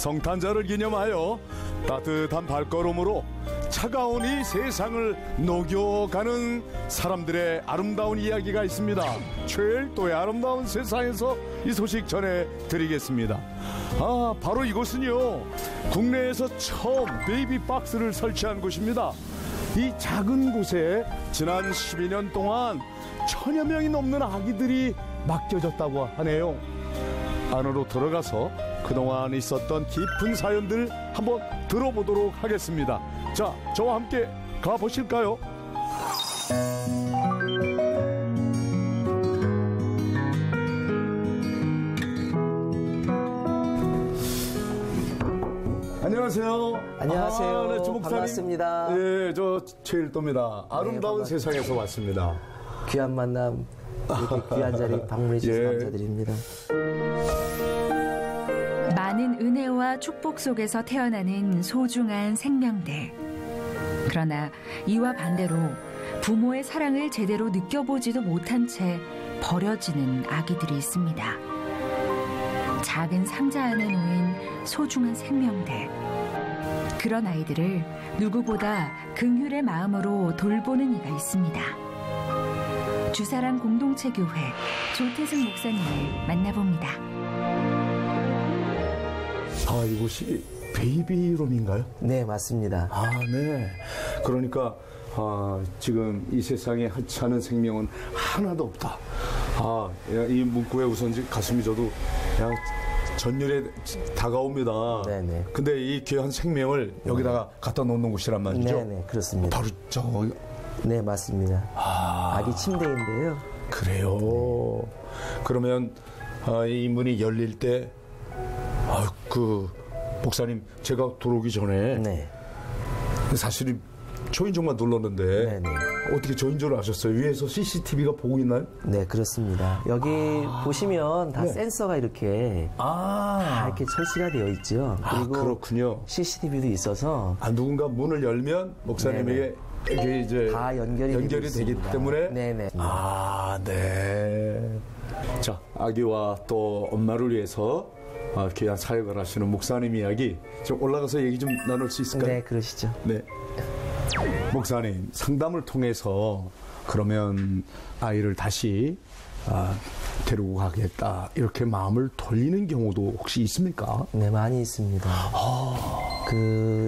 성탄절을 기념하여 따뜻한 발걸음으로 차가운 이 세상을 녹여가는 사람들의 아름다운 이야기가 있습니다. 최일도의 아름다운 세상에서 이 소식 전해드리겠습니다. 바로 이곳은요, 국내에서 처음 베이비박스를 설치한 곳입니다. 이 작은 곳에 지난 12년 동안 1000여 명이 넘는 아기들이 맡겨졌다고 하네요. 안으로 들어가서 그동안 있었던 깊은 사연들 한번 들어보도록 하겠습니다. 자, 저와 함께 가보실까요? 안녕하세요. 안녕하세요. 네, 주목사님. 반갑습니다. 네, 저 최일도입니다. 아름다운 네, 세상에서 왔습니다. 귀한 만남, 이렇게 귀한 자리 방문해 주셔서 예. 감사드립니다. 많은 은혜와 축복 속에서 태어나는 소중한 생명들. 그러나 이와 반대로 부모의 사랑을 제대로 느껴보지도 못한 채 버려지는 아기들이 있습니다. 작은 상자 안에 놓인 소중한 생명들. 그런 아이들을 누구보다 긍휼의 마음으로 돌보는 이가 있습니다. 주사랑 공동체 교회 조태승 목사님을 만나봅니다. 이곳이 베이비룸인가요? 네, 맞습니다. 네. 그러니까 지금 이 세상에 하찮은 생명은 하나도 없다. 이 문구에 우선 가슴이 저도 그냥 전율에 다가옵니다. 네네. 근데 이 귀한 생명을 여기다가 갖다 놓는 곳이란 말이죠? 네네, 그렇습니다. 바로 저. 네, 맞습니다. 아기 침대인데요. 그래요. 네. 그러면 이 문이 열릴 때 목사님, 제가 들어오기 전에 네. 사실은 초인종만 눌렀는데 네네. 어떻게 초인종을 아셨어요? 위에서 CCTV가 보고 있나요? 네, 그렇습니다. 여기 보시면 다 네. 센서가 이렇게 다 이렇게 설치가 되어 있죠. 그리고 그렇군요. CCTV도 있어서 누군가 문을 열면 목사님에게 이게 이제 다 연결이 되기 때문에. 네네. 네. 자, 아기와 또 엄마를 위해서 귀한 사역을 하시는 목사님 이야기 좀 올라가서 얘기 좀 나눌 수 있을까요? 네, 그러시죠. 네. 목사님, 상담을 통해서 그러면 아이를 다시 데리고 가겠다 이렇게 마음을 돌리는 경우도 혹시 있습니까? 네, 많이 있습니다.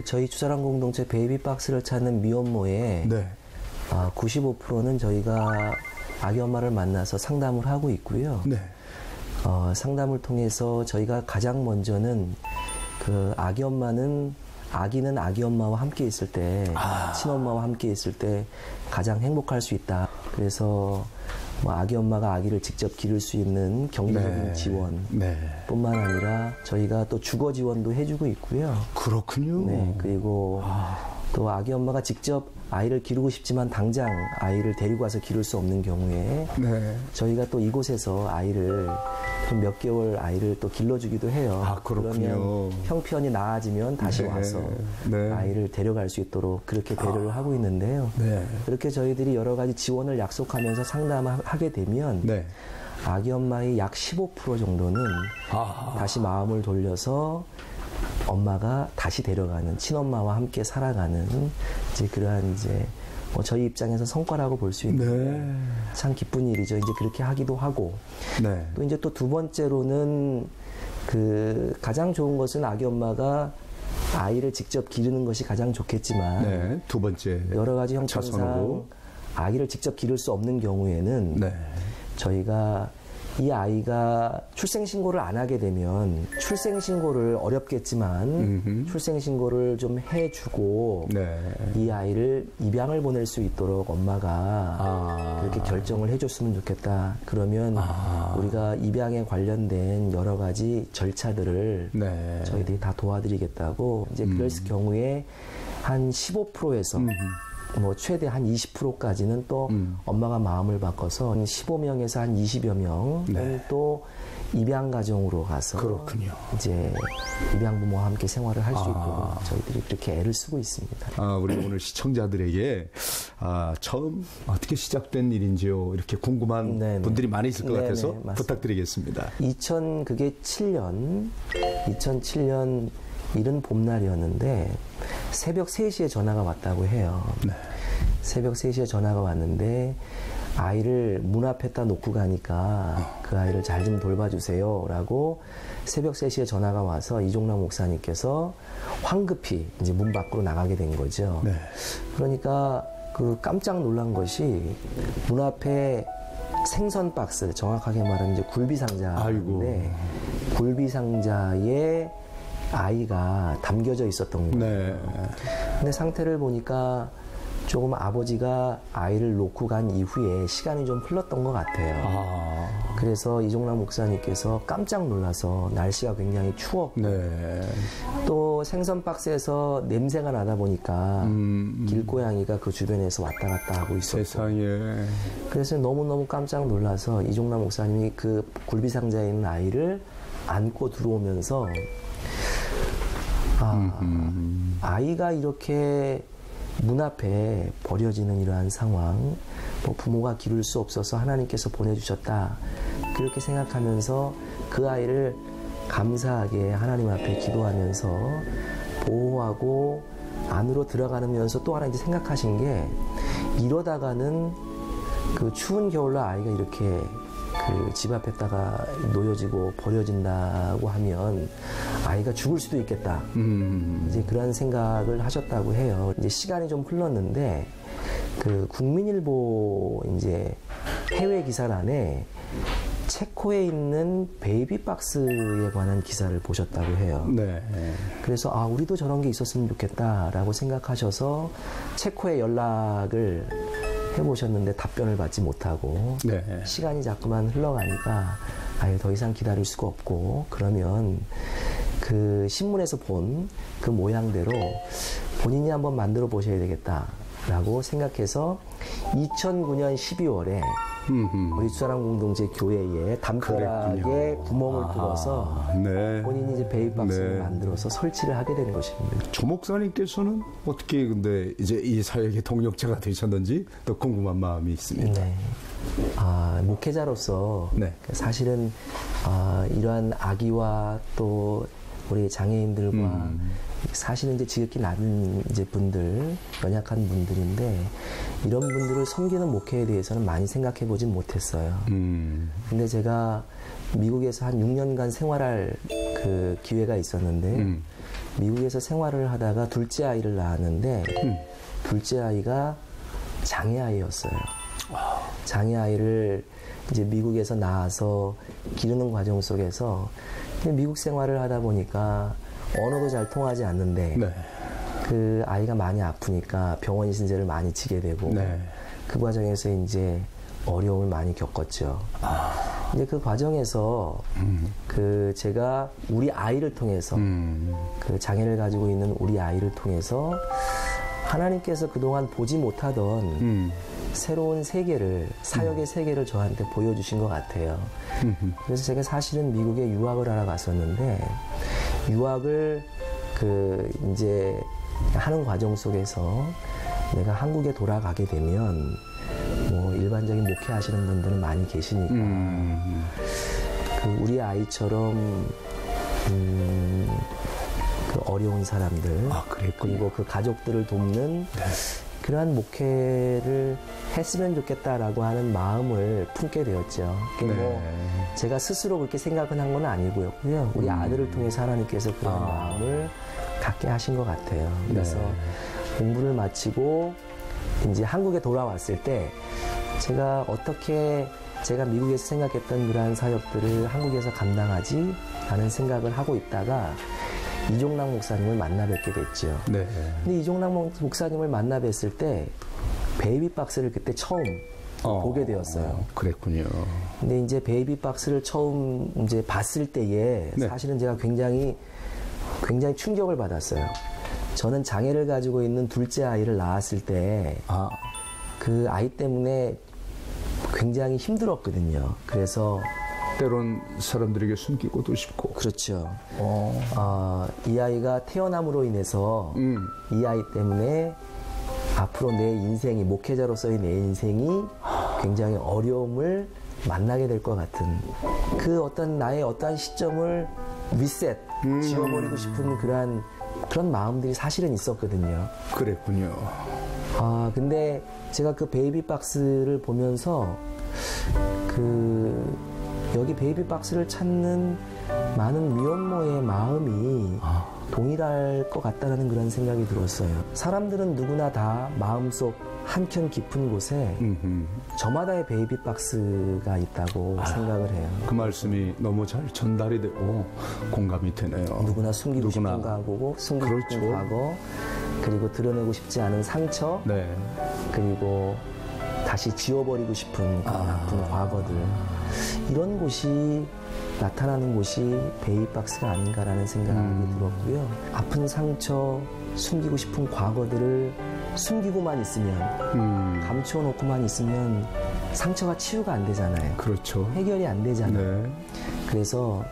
저희 주사랑 공동체 베이비박스를 찾는 미혼모의 네. 95%는 저희가 아기 엄마를 만나서 상담을 하고 있고요. 네. 상담을 통해서 저희가 가장 먼저는 아기는 아기 엄마와 함께 있을 때, 친엄마와 함께 있을 때 가장 행복할 수 있다. 그래서 아기 엄마가 아기를 직접 기를 수 있는 경제적인 지원 뿐만 아니라 저희가 또 주거 지원도 해주고 있고요. 그렇군요. 네, 그리고 또 아기 엄마가 직접 아이를 기르고 싶지만 당장 아이를 데리고 와서 기를 수 없는 경우에 저희가 또 이곳에서 아이를 좀 몇 개월 아이를 또 길러주기도 해요. 그렇군요. 그러면 형편이 나아지면 다시 와서 아이를 데려갈 수 있도록 그렇게 배려를 하고 있는데요. 그렇게 저희들이 여러 가지 지원을 약속하면서 상담하게 되면 아기 엄마의 약 15% 정도는 다시 마음을 돌려서 엄마가 다시 데려가는, 친엄마와 함께 살아가는 그러한 저희 입장에서 성과라고 볼 수 있는 참 기쁜 일이죠. 이제 그렇게 하기도 하고 또 이제 또 두 번째로는 가장 좋은 것은 아기 엄마가 아이를 직접 기르는 것이 가장 좋겠지만 두 번째 여러 가지 형편상 아기를 직접 기를 수 없는 경우에는 저희가 이 아이가 출생신고를 안 하게 되면 출생신고를 어렵겠지만 출생신고를 좀 해주고 이 아이를 입양을 보낼 수 있도록 엄마가 그렇게 결정을 해줬으면 좋겠다. 그러면 우리가 입양에 관련된 여러 가지 절차들을 저희들이 다 도와드리겠다고 그럴 경우에 한 15%에서 최대 한 20%까지는 또 엄마가 마음을 바꿔서 15명에서 한 20여 명은 또 입양 가정으로 가서 이제 입양 부모와 함께 생활을 할 수 있도록 저희들이 그렇게 애를 쓰고 있습니다. 우리 오늘 시청자들에게 처음 어떻게 시작된 일인지요 이렇게 궁금한 분들이 많이 있을 것 같아서 부탁드리겠습니다. 2007년 이른 봄날이었는데 새벽 3시에 전화가 왔다고 해요. 네. 새벽 3시에 전화가 왔는데 아이를 문 앞에다 놓고 가니까 그 아이를 잘 좀 돌봐주세요 라고 새벽 3시에 전화가 와서 이종락 목사님께서 황급히 이제 문 밖으로 나가게 된 거죠. 네. 그러니까 그 깜짝 놀란 것이 문 앞에 생선 박스, 정확하게 말하면 이제 굴비 상자인데 굴비 상자에 아이가 담겨져 있었던 거예요. 네. 근데 상태를 보니까 조금 아버지가 아이를 놓고 간 이후에 시간이 좀 흘렀던 것 같아요. 그래서 이종락 목사님께서 깜짝 놀라서 날씨가 굉장히 추웠고 네. 또 생선 박스에서 냄새가 나다 보니까 길고양이가 그 주변에서 왔다 갔다 하고 있었고 세상에. 그래서 너무너무 깜짝 놀라서 이종락 목사님이 그 굴비 상자에 있는 아이를 안고 들어오면서 아이가 이렇게 문 앞에 버려지는 이러한 상황, 뭐 부모가 기를 수 없어서 하나님께서 보내주셨다 그렇게 생각하면서 그 아이를 감사하게 하나님 앞에 기도하면서 보호하고 안으로 들어가면서 또 하나 이제 생각하신 게 이러다가는 그 추운 겨울날 아이가 이렇게 그 집 앞에다가 놓여지고 버려진다고 하면 아이가 죽을 수도 있겠다. 이제 그런 생각을 하셨다고 해요. 이제 시간이 좀 흘렀는데 그 국민일보 이제 해외 기사란에 체코에 있는 베이비 박스에 관한 기사를 보셨다고 해요. 네. 그래서 아 우리도 저런 게 있었으면 좋겠다라고 생각하셔서 체코에 연락을 해보셨는데 답변을 받지 못하고 네. 시간이 자꾸만 흘러가니까 아유 더 이상 기다릴 수가 없고 그러면 그 신문에서 본 그 모양대로 본인이 한번 만들어 보셔야 되겠다라고 생각해서 2009년 12월에 우리 주사람 공동체 교회에 담벼락에 구멍을 뚫어서 네. 본인이 이제 베이박스를 네. 만들어서 설치를 하게 된 것입니다. 조 목사님께서는 어떻게 근데 이제 이 사역의 동력자가 되셨는지 더 궁금한 마음이 있습니다. 네. 목회자로서 네. 사실은 이러한 아기와 또 우리 장애인들과 사실은 이제 지극히 낮은 이제 분들, 연약한 분들인데 이런 분들을 섬기는 목회에 대해서는 많이 생각해 보진 못했어요. 근데 제가 미국에서 한 6년간 생활할 그 기회가 있었는데 미국에서 생활을 하다가 둘째 아이를 낳았는데 둘째 아이가 장애 아이였어요. 장애 아이를 이제 미국에서 낳아서 기르는 과정 속에서 미국 생활을 하다 보니까 언어도 잘 통하지 않는데 네. 그 아이가 많이 아프니까 병원 신세를 많이 지게 되고 네. 그 과정에서 이제 어려움을 많이 겪었죠. 이제 그 과정에서 그 제가 우리 아이를 통해서 그 장애를 가지고 있는 우리 아이를 통해서 하나님께서 그동안 보지 못하던 새로운 세계를 사역의 세계를 저한테 보여주신 것 같아요. 그래서 제가 사실은 미국에 유학을 하러 갔었는데 유학을 그 이제 하는 과정 속에서 내가 한국에 돌아가게 되면 뭐 일반적인 목회하시는 분들은 많이 계시니까 그 우리 아이처럼 그 어려운 사람들 그리고 그 가족들을 돕는 그러한 목회를 했으면 좋겠다라고 하는 마음을 품게 되었죠. 뭐 제가 스스로 그렇게 생각은 한 건 아니고요. 그냥 우리 아들을 통해서 하나님께서 그런 마음을 갖게 하신 것 같아요. 그래서 공부를 마치고 이제 한국에 돌아왔을 때 제가 어떻게 제가 미국에서 생각했던 그러한 사역들을 한국에서 감당하지? 라는 생각을 하고 있다가 이종락 목사님을 만나 뵙게 됐죠. 네. 근데 이종락 목사님을 만나 뵀을 때 베이비 박스를 그때 처음 보게 되었어요. 그랬군요. 근데 이제 베이비 박스를 처음 이제 봤을 때에 사실은 제가 굉장히 충격을 받았어요. 저는 장애를 가지고 있는 둘째 아이를 낳았을 때 그 아이 때문에 굉장히 힘들었거든요. 그래서 때론 사람들에게 숨기고도 싶고. 그렇죠. 이 아이가 태어남으로 인해서 이 아이 때문에 앞으로 내 인생이 목회자로서의 내 인생이 굉장히 어려움을 만나게 될 것 같은 그 어떤 나의 어떠한 시점을 리셋, 지워버리고 싶은 그런 마음들이 사실은 있었거든요. 그랬군요. 근데 제가 그 베이비 박스를 보면서 여기 베이비 박스를 찾는 많은 미혼모의 마음이 동일할 것 같다는 그런 생각이 들었어요. 사람들은 누구나 다 마음속 한켠 깊은 곳에 저마다의 베이비 박스가 있다고 생각을 해요. 그 말씀이 너무 잘 전달이 되고 공감이 되네요. 누구나 숨기고 싶은 과거고, 숨기고 싶은 과거, 그리고 드러내고 싶지 않은 상처, 네. 그리고 다시 지워버리고 싶은 그런 아픈 과거들, 이런 곳이 나타나는 곳이 베이비박스가 아닌가라는 생각이 들었고요. 아픈 상처, 숨기고 싶은 과거들을 숨기고만 있으면, 감추어놓고만 있으면 상처가 치유가 안 되잖아요. 그렇죠. 해결이 안 되잖아요. 네. 그래서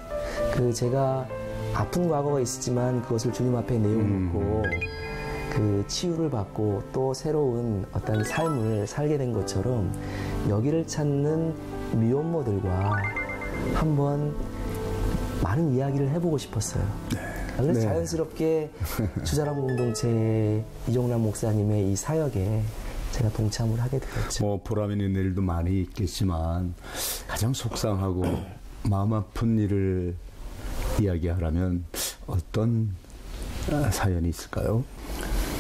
제가 아픈 과거가 있었지만 그것을 주님 앞에 내어놓고 치유를 받고 또 새로운 어떤 삶을 살게 된 것처럼 여기를 찾는 미혼모들과 한번 많은 이야기를 해보고 싶었어요. 네. 그래서 자연스럽게 주사람 공동체 이종남 목사님의 이 사역에 제가 동참을 하게 되었죠. 보람 있는 일도 많이 있겠지만 가장 속상하고 마음 아픈 일을 이야기하라면 어떤 사연이 있을까요?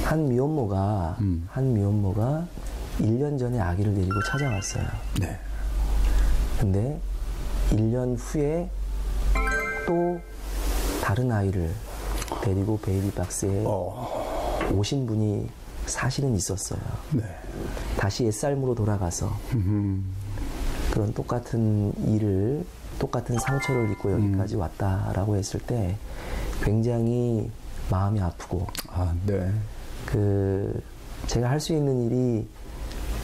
한 미혼모가 1년 전에 아기를 데리고 찾아왔어요. 네. 근데 1년 후에 또 다른 아이를 데리고 베이비박스에 오신 분이 사실은 있었어요. 네. 다시 옛삶으로 돌아가서 그런 똑같은 일을, 똑같은 상처를 입고 여기까지 왔다라고 했을 때 굉장히 마음이 아프고, 네. 제가 할 수 있는 일이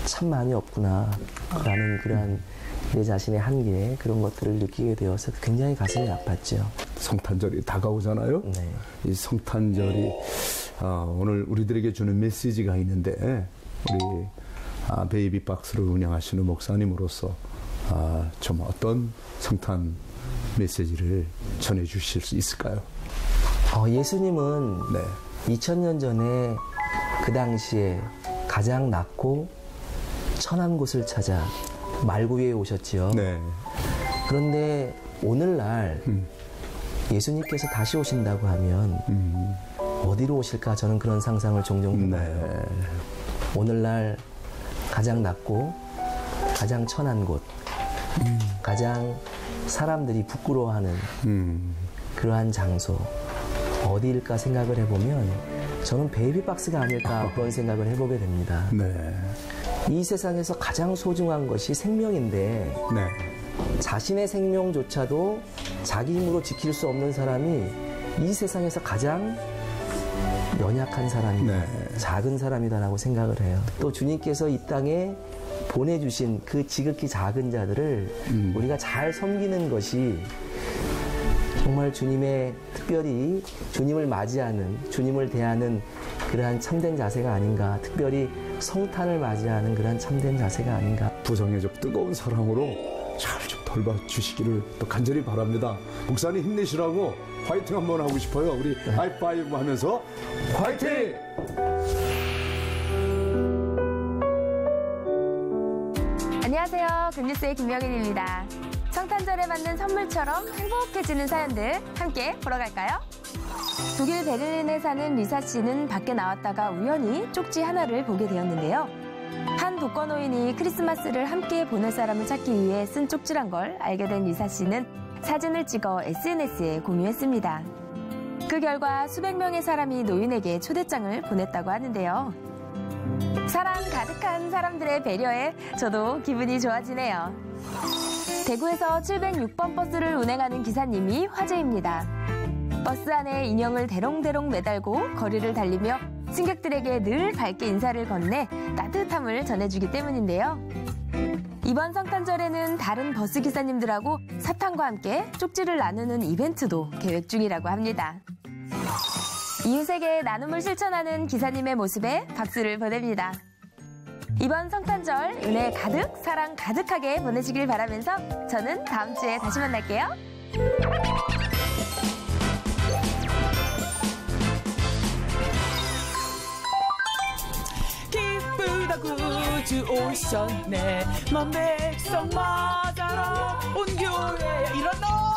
참 많이 없구나라는 그런 내 자신의 한계, 그런 것들을 느끼게 되어서 굉장히 가슴이 아팠죠. 성탄절이 다가오잖아요. 네. 이 성탄절이 오늘 우리들에게 주는 메시지가 있는데, 우리 베이비박스를 운영하시는 목사님으로서 좀 어떤 성탄 메시지를 전해주실 수 있을까요? 예수님은 2000년 전에 그 당시에 가장 낮고 천한 곳을 찾아 말구 위에 오셨지요. 네. 그런데 오늘날 예수님께서 다시 오신다고 하면 어디로 오실까, 저는 그런 상상을 종종 해봐요. 오늘날 가장 낮고 가장 천한 곳, 가장 사람들이 부끄러워하는 그러한 장소, 어디일까 생각을 해보면 저는 베이비박스가 아닐까 그런 생각을 해보게 됩니다. 네. 이 세상에서 가장 소중한 것이 생명인데 자신의 생명조차도 자기 힘으로 지킬 수 없는 사람이 이 세상에서 가장 연약한 사람이다, 작은 사람이다라고 생각을 해요. 또 주님께서 이 땅에 보내주신 그 지극히 작은 자들을 우리가 잘 섬기는 것이 정말 주님의, 특별히 주님을 맞이하는, 주님을 대하는 그러한 참된 자세가 아닌가, 특별히 성탄을 맞이하는 그러한 참된 자세가 아닌가. 부정의 뜨거운 사랑으로 잘 좀 돌봐주시기를 또 간절히 바랍니다. 목사님 힘내시라고 화이팅 한번 하고 싶어요. 우리 하이파이브 하면서 화이팅! 안녕하세요. 금뉴스의 김명인입니다. 성탄절에 맞는 선물처럼 행복해지는 사연들 함께 보러 갈까요? 독일 베를린에 사는 리사 씨는 밖에 나왔다가 우연히 쪽지 하나를 보게 되었는데요. 한 독거노인이 크리스마스를 함께 보낼 사람을 찾기 위해 쓴 쪽지란 걸 알게 된 리사 씨는 사진을 찍어 SNS에 공유했습니다. 그 결과 수백 명의 사람이 노인에게 초대장을 보냈다고 하는데요. 사랑 가득한 사람들의 배려에 저도 기분이 좋아지네요. 대구에서 706번 버스를 운행하는 기사님이 화제입니다. 버스 안에 인형을 대롱대롱 매달고 거리를 달리며 승객들에게 늘 밝게 인사를 건네 따뜻함을 전해주기 때문인데요. 이번 성탄절에는 다른 버스 기사님들하고 사탕과 함께 쪽지를 나누는 이벤트도 계획 중이라고 합니다. 이웃에게 나눔을 실천하는 기사님의 모습에 박수를 보냅니다. 이번 성탄절 은혜 가득, 사랑 가득하게 보내시길 바라면서 저는 다음 주에 다시 만날게요. 구주 오셨네 만 백성 맞아라 온 교회 일어나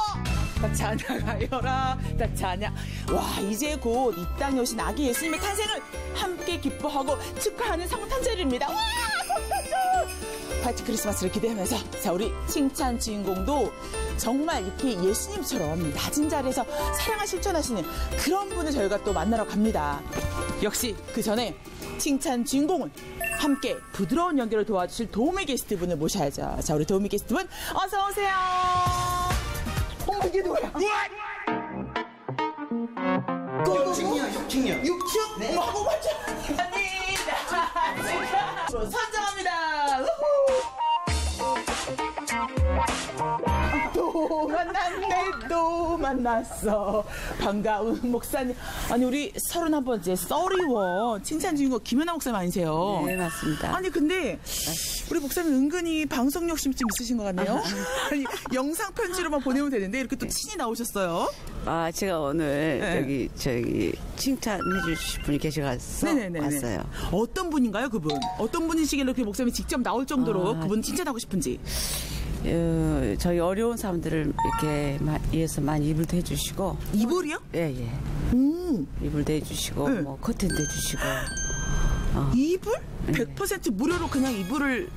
다 찬양하여라 다 찬양. 와, 이제 곧 이 땅에 오신 아기 예수님의 탄생을 함께 기뻐하고 축하하는 성탄절입니다. 와, 성탄절! 화이트 크리스마스를 기대하면서 자, 우리 칭찬 주인공도 정말 이렇게 예수님처럼 낮은 자리에서 사랑을 실천하시는 그런 분을 저희가 또 만나러 갑니다. 역시 그 전에 칭찬 주인공은 함께 부드러운 연기를 도와주실 도우미 게스트분을 모셔야죠. 자, 우리 도우미 게스트분 어서 오세요. 어머, 이게 누구야? 육층이요. 육층? 네. 어머, 맞죠? 아니다. 선정합니다. 또 만났네, 또 만났어. 반가운 목사님. 아니, 우리 31번째 썰이원 칭찬 주인공 김연아 목사님 아니세요? 네, 맞습니다. 아니, 근데 우리 목사님 은근히 방송 욕심 좀 있으신 것 같네요. 아니, 영상 편지로만 보내면 되는데 이렇게 또 친히 나오셨어요. 아, 제가 오늘 네. 저기 칭찬해 주실 분이 계셔서 왔어요. 어떤 분인가요, 그분? 어떤 분이시길래 그 목사님이 직접 나올 정도로 그분 칭찬하고 싶은지. 저희 어려운 사람들을 이렇게 위해서 많이 이불도 해주시고. 이불이요? 예, 예. 이불도 해주시고, 네. 뭐 커튼도 해주시고. 이불? 100% 무료로 그냥 이불을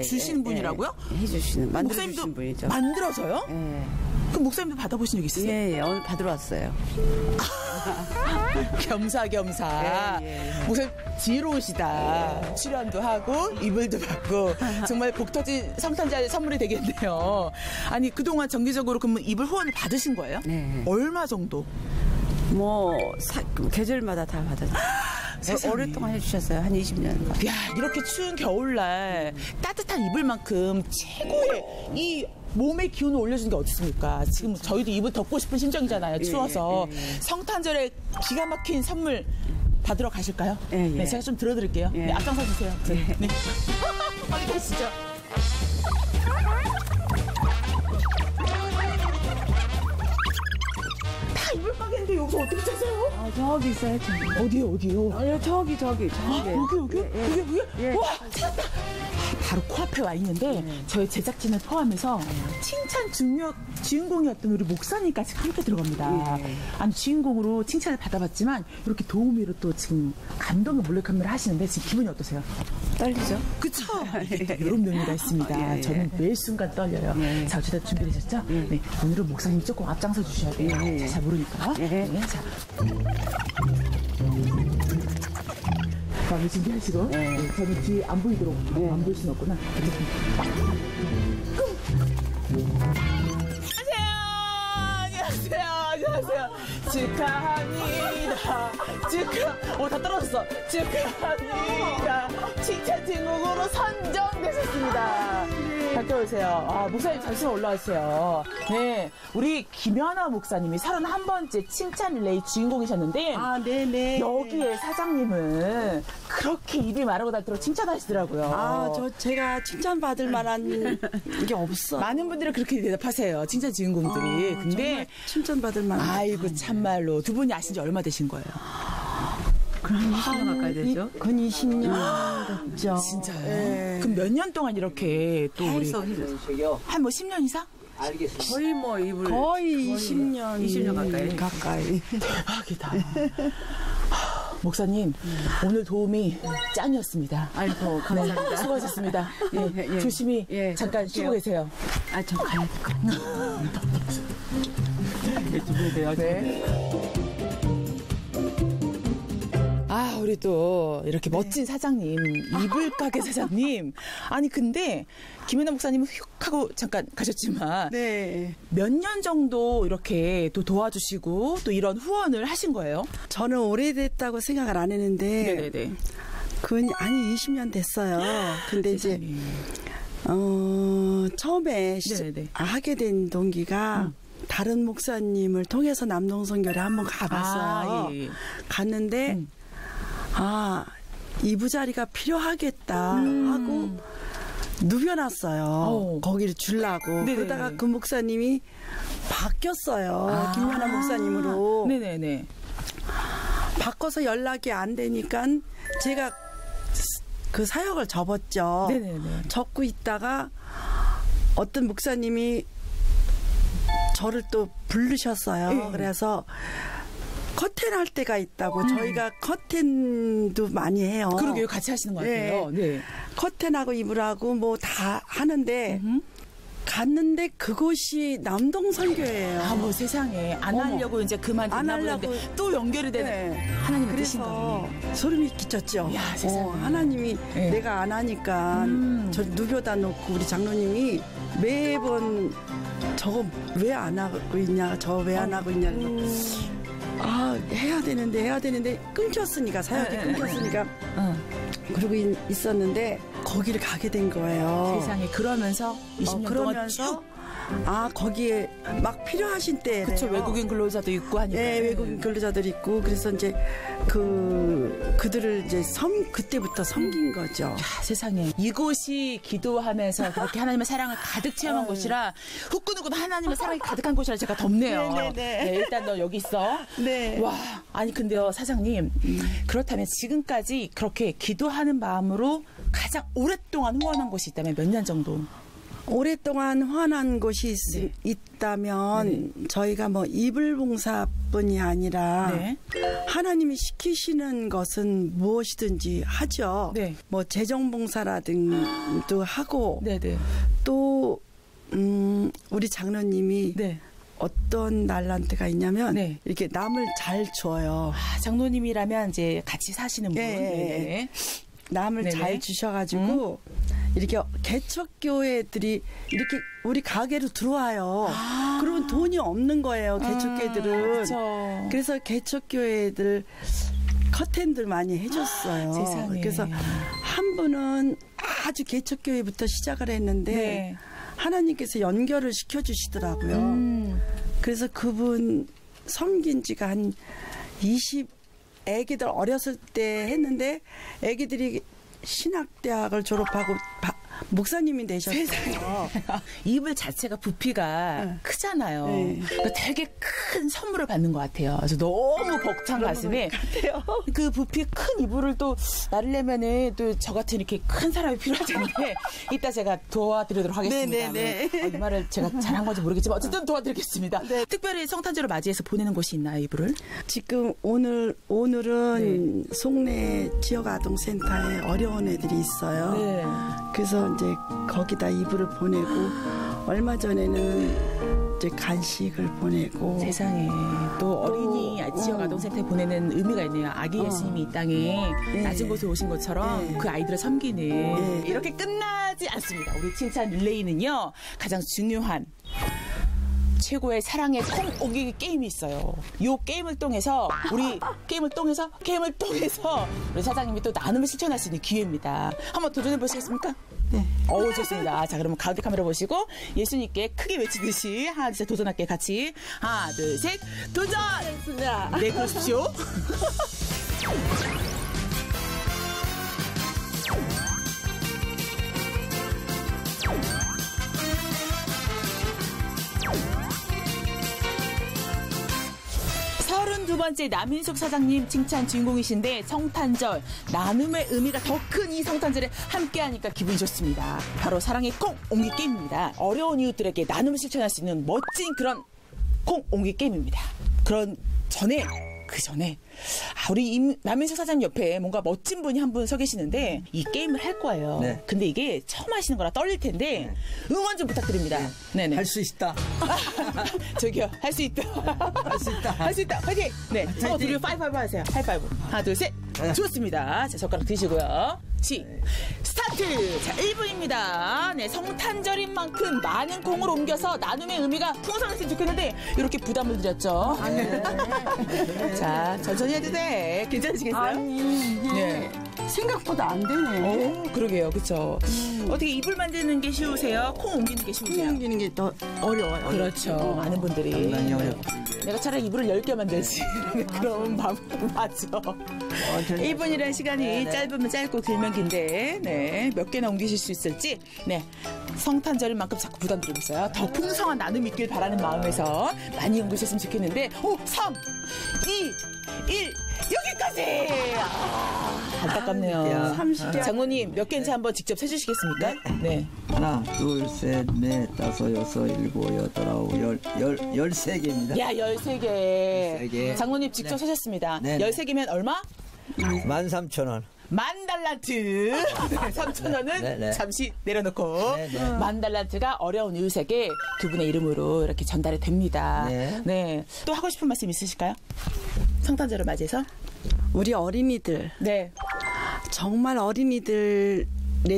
주시는 분이라고요? 해주시는, 만들어주시는 분이죠. 만들어서요? 예. 그럼 목사님도 받아보신 적 있으세요? 예, 예. 오늘 받으러 왔어요. 겸사겸사. 예. 목사님 지혜로우시다. 출연도 하고 이불도 받고 정말 복 터진 성탄절 선물이 되겠네요. 아니, 그동안 정기적으로 그러면 이불 후원을 받으신 거예요? 네. 얼마 정도? 뭐, 계절마다 다 받았어요. 오랫동안 해주셨어요. 한 20년. 야, 이렇게 추운 겨울날 따뜻한 이불만큼 최고의 이 몸의 기운을 올려주는 게 어딨습니까? 지금 저희도 이불 덮고 싶은 심정이잖아요. 추워서. 성탄절에 기가 막힌 선물 받으러 가실까요? 예, 예. 네, 제가 좀 들어드릴게요. 예. 네, 앞장서 주세요. 예. 네. 빨리 가시죠. 다 이불 가게인데 여기서 어떻게 찾아요? 아, 저기 있어요. 어디요? 아니요, 저기. 여기? 와, 찾았다. 바로 코앞에 와 있는데 저희 제작진을 포함해서 칭찬 주인공이었던 우리 목사님까지 함께 들어갑니다. 아니, 주인공으로 칭찬을 받아봤지만 이렇게 도우미로 또 지금 감동의 몰래카메라 하시는데 지금 기분이 어떠세요? 떨리죠? 그쵸? 이런 묘미가 있습니다. 저는 매 순간 떨려요. 자, 어쨌든 준비되셨죠? 네, 오늘은 목사님이 조금 앞장서 주셔야 돼요. 잘 모르니까. 네, 자. 마음을 준비하시고 저는 뒤에 안 보이도록 안 보일 수는 없구나. 안녕하세요. 축하합니다. 다 떨어졌어. 축하합니다. 칭찬 주인공으로 선정되셨습니다. 가까이 오세요. 아, 목사님 잠시만 올라와주세요. 네, 우리 김연아 목사님이 31번째 칭찬 릴레이 주인공이셨는데 네네. 여기에 사장님은 그렇게 입이 마르고 닳도록 칭찬하시더라고요. 제가 칭찬받을 만한 게 없어. 많은 분들이 그렇게 대답하세요. 칭찬 주인공들이. 근데 칭찬받을 만한. 아이고, 참말로 두 분이 아신 지 얼마 되신 거예요? 그럼 20년 가까이 되죠? 건 20년 됐죠. 진짜요? 네. 그럼 몇 년 동안 이렇게 또 우리 한 뭐 10년 이상? 거의 뭐 이불 거의 20년 가까이. 대박이다. 목사님, 오늘 도움이 짱이었습니다. 아이고, 감사합니다. 네, 수고하셨습니다. 예, 조심히 잠깐 쉬고 계세요. 아, 저 가야 될 네. 아, 우리 또 이렇게 멋진 사장님, 이불 가게 사장님. 아니, 근데 김연아 목사님은 휙 하고 잠깐 가셨지만 몇 년 정도 이렇게 또 도와주시고 또 이런 후원을 하신 거예요? 저는 오래됐다고 생각을 안 했는데 네네네. 그건 20년 됐어요. 근데 이제 처음에 하게 된 동기가 다른 목사님을 통해서 남동선교를 한번 가봤어요. 갔는데 이부자리가 필요하겠다 하고 누벼놨어요. 거기를 주려고. 네네네. 그러다가 그 목사님이 바뀌었어요. 김연아 목사님으로. 네네네. 바꿔서 연락이 안 되니까 제가 그 사역을 접었죠. 네네네. 접고 있다가 어떤 목사님이 저를 또 부르셨어요. 네. 그래서 커튼 할 때가 있다고 저희가 커튼도 많이 해요. 그러게요. 같이 하시는 것 같아요. 네. 커튼하고 이불하고 뭐 다 하는데 갔는데 그곳이 남동선교예요. 아, 뭐 세상에 안 하려고 이제 그만뒀나 안 하려고. 보는데 또 연결이 되는 네. 하나님의 뜻인 그래서 거예요. 소름이 끼쳤죠. 야, 세상에. 하나님이 네. 내가 안 하니까 저 누벼다 놓고 우리 장로님이 매번 저거 왜 안 하고 있냐, 저 왜 안 하고 있냐. 아, 해야 되는데 끊겼으니까 사역이 끊겼으니까 그러고 있었는데 거기를 가게 된 거예요. 세상에 그러면서 20년 그러면서 동안 아, 거기에 막 필요하신 때 그쵸, 외국인 근로자도 있고 하니까. 네, 외국인 근로자들 있고 그래서 이제 그들을 이제 그때부터 섬긴 거죠. 야, 세상에 이곳이 기도하면서 그렇게 하나님의 사랑을 가득 체험한 곳이라 후끈후끈 하나님의 사랑이 가득한 곳이라 제가 덥네요. 네네네. 네, 일단 너 여기 있어. 네. 와, 아니 근데요 사장님 그렇다면 지금까지 그렇게 기도하는 마음으로 가장 오랫동안 후원한 곳이 있다면 몇 년 정도? 오랫동안 후원한 곳이 있다면 저희가 뭐 이불 봉사뿐이 아니라 네. 하나님이 시키시는 것은 무엇이든지 하죠. 네. 뭐 재정 봉사라든도 하고 네네. 또 우리 장로님이 네. 어떤 날란트가 있냐면 네. 이렇게 남을 잘 줘요. 아, 장로님이라면 이제 같이 사시는 분. 예, 예, 네네. 남을 네네. 잘 주셔가지고 이렇게 개척교회들이 이렇게 우리 가게로 들어와요. 그러면 돈이 없는 거예요. 개척교회들은. 그쵸. 그래서 개척교회들 커튼들 많이 해줬어요. 세상에. 그래서 한 분은 아주 개척교회부터 시작을 했는데 네. 하나님께서 연결을 시켜주시더라고요. 그래서 그분 섬긴 지가 한 애기들 어렸을 때 했는데 애기들이 신학대학을 졸업하고 목사님이 되셨어요. 이불 자체가 부피가 크잖아요. 네. 그러니까 되게 큰 선물을 받는 것 같아요. 그래서 너무 벅찬 가슴에 그 부피 큰 이불을 또 나르려면은 또 저 같은 이렇게 큰 사람이 필요할 텐데 이따 제가 도와드리도록 하겠습니다. 네. 이 말을 제가 잘한 건지 모르겠지만 어쨌든 도와드리겠습니다. 특별히 성탄절을 맞이해서 보내는 곳이 있나요, 이불을? 지금 오늘은 송내 지역아동센터에 어려운 애들이 있어요. 네. 그래서 이제 거기다 이불을 보내고 얼마 전에는 이제 간식을 보내고 세상에 또 어린이 지역 아동센터에 보내는 의미가 있네요. 아기 예수님이 이 땅에 낮은 곳에 오신 것처럼 그 아이들을 섬기는 이렇게 끝나지 않습니다. 우리 칭찬 릴레이는요 가장 중요한 최고의 사랑의 콩 오기 게임이 있어요. 이 게임을 통해서 우리 사장님이 또 나눔을 실천할 수 있는 기회입니다. 한번 도전해 보시겠습니까? 네. 좋습니다. 자, 그러면 가운데 카메라 보시고 예수님께 크게 외치듯이 하나, 둘, 셋 도전할게요. 같이. 하나, 둘, 셋, 도전! 네, 그러십시오. 두 번째 남인숙 사장님 칭찬 주인공이신데 성탄절 나눔의 의미가 더 큰 이 성탄절에 함께하니까 기분이 좋습니다. 바로 사랑의 콩 옹기 게임입니다. 어려운 이웃들에게 나눔을 실천할 수 있는 멋진 그런 콩 옹기 게임입니다. 그 전에 우리 남인숙 사장님 옆에 뭔가 멋진 분이 한 분 서 계시는데 이 게임을 할 거예요. 네. 근데 이게 처음 하시는 거라 떨릴 텐데 응원 좀 부탁드립니다. 네네. 할 수 있다. 저기요, 할 수 있다. 할 수 있다. 파이팅! 네. 서로 둘이 파이파이브 하세요. 하이파이브. 하나, 둘, 셋. 좋습니다. 자, 젓가락 드시고요. 스타트! 자, 1분입니다. 네, 성탄절인 만큼 많은 콩을 옮겨서 나눔의 의미가 풍성했으면 좋겠는데, 이렇게 부담을 드렸죠. 자, 천천히 해도 돼. 괜찮으시겠어요? 아니 이게 네. 생각보다 안 되네. 그러게요. 그쵸. 어떻게 이불 만드는 게 쉬우세요? 콩 옮기는 게 쉬우세요? 옮기는 게 더 어려워요. 그렇죠. 많은 분들이. 많이 어려워. 내가 차라리 이불을 10개 만들지. 그럼 맞죠. 1분이라는 시간이 짧으면 짧고 길면 긴데, 네. 몇 개나 옮기실 수 있을지, 네. 성탄절인 만큼 자꾸 부담드리고 있어요. 더 풍성한 나눔이 있길 바라는 마음에서 많이 옮기셨으면 좋겠는데, 5, 3, 2, 1. 여기까지. 안타깝네요. 30개. 장모님 몇 개인지 한번 직접 세주시겠습니까? 네. 하나, 둘, 셋, 넷, 다섯, 여섯, 일곱, 여덟, 아홉, 13개입니다. 야, 13개. 13개. 장모님 직접 세셨습니다. 네, 네. 13개면 얼마? 13,000원. 10,000달란트. 3,000원은 네, 네. 잠시 내려놓고. 네, 네. 10,000달란트가 어려운 이웃에게 두 분의 이름으로 이렇게 전달이 됩니다. 네. 네. 또 하고 싶은 말씀 있으실까요? 성탄절을 맞이해서? 우리 어린이들 네. 정말 어린이들의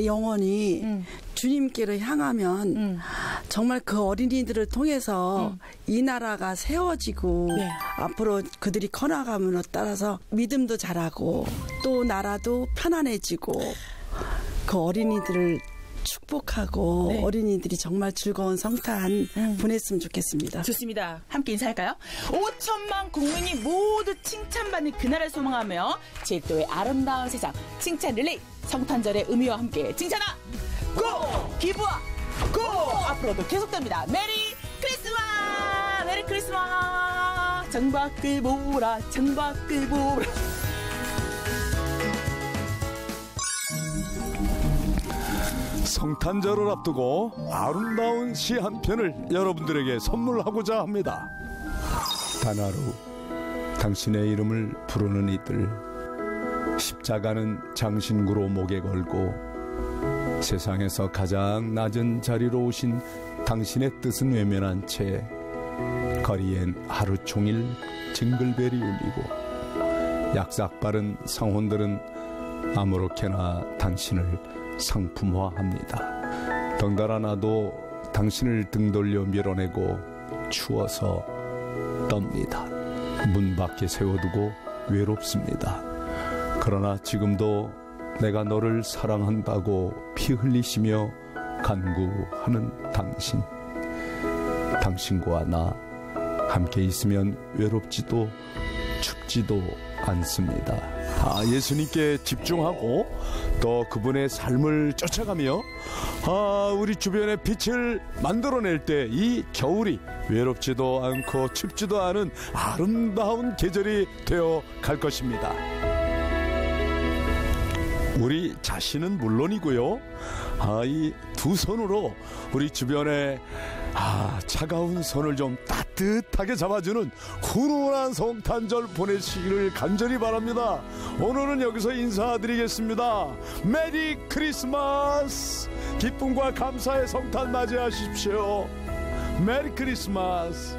영혼이 주님께로 향하면 정말 그 어린이들을 통해서 이 나라가 세워지고 네. 앞으로 그들이 커나감으로 따라서 믿음도 자라고 또 나라도 편안해지고 그 어린이들을 축복하고 네. 어린이들이 정말 즐거운 성탄 보냈으면 좋겠습니다. 좋습니다. 함께 인사할까요? 5천만 국민이 모두 칭찬받는 그날을 소망하며 제주도의 아름다운 세상 칭찬 릴레이 성탄절의 의미와 함께 칭찬아 고! 기부와 고! 앞으로도 계속됩니다. 메리 크리스마스! 메리 크리스마스! 창밖을 보라 창밖을 보라. 성탄절을 앞두고 아름다운 시 한 편을 여러분들에게 선물하고자 합니다. 단 하루 당신의 이름을 부르는 이들, 십자가는 장신구로 목에 걸고 세상에서 가장 낮은 자리로 오신 당신의 뜻은 외면한 채 거리엔 하루 종일 징글벨이 울리고 약삭빠른 성혼들은 아무렇게나 당신을 상품화합니다. 덩달아 나도 당신을 등 돌려 밀어내고 추워서 떱니다. 문 밖에 세워두고 외롭습니다. 그러나 지금도 내가 너를 사랑한다고 피 흘리시며 간구하는 당신. 당신과 나 함께 있으면 외롭지도 춥지도 않습니다. 예수님께 집중하고 또 그분의 삶을 쫓아가며 우리 주변의 빛을 만들어낼 때 이 겨울이 외롭지도 않고 춥지도 않은 아름다운 계절이 되어 갈 것입니다. 우리 자신은 물론이고요. 이 두 손으로 우리 주변에 차가운 손을 좀 따뜻하게 잡아주는 훈훈한 성탄절 보내시기를 간절히 바랍니다. 오늘은 여기서 인사드리겠습니다. 메리 크리스마스! 기쁨과 감사의 성탄 맞이하십시오. 메리 크리스마스!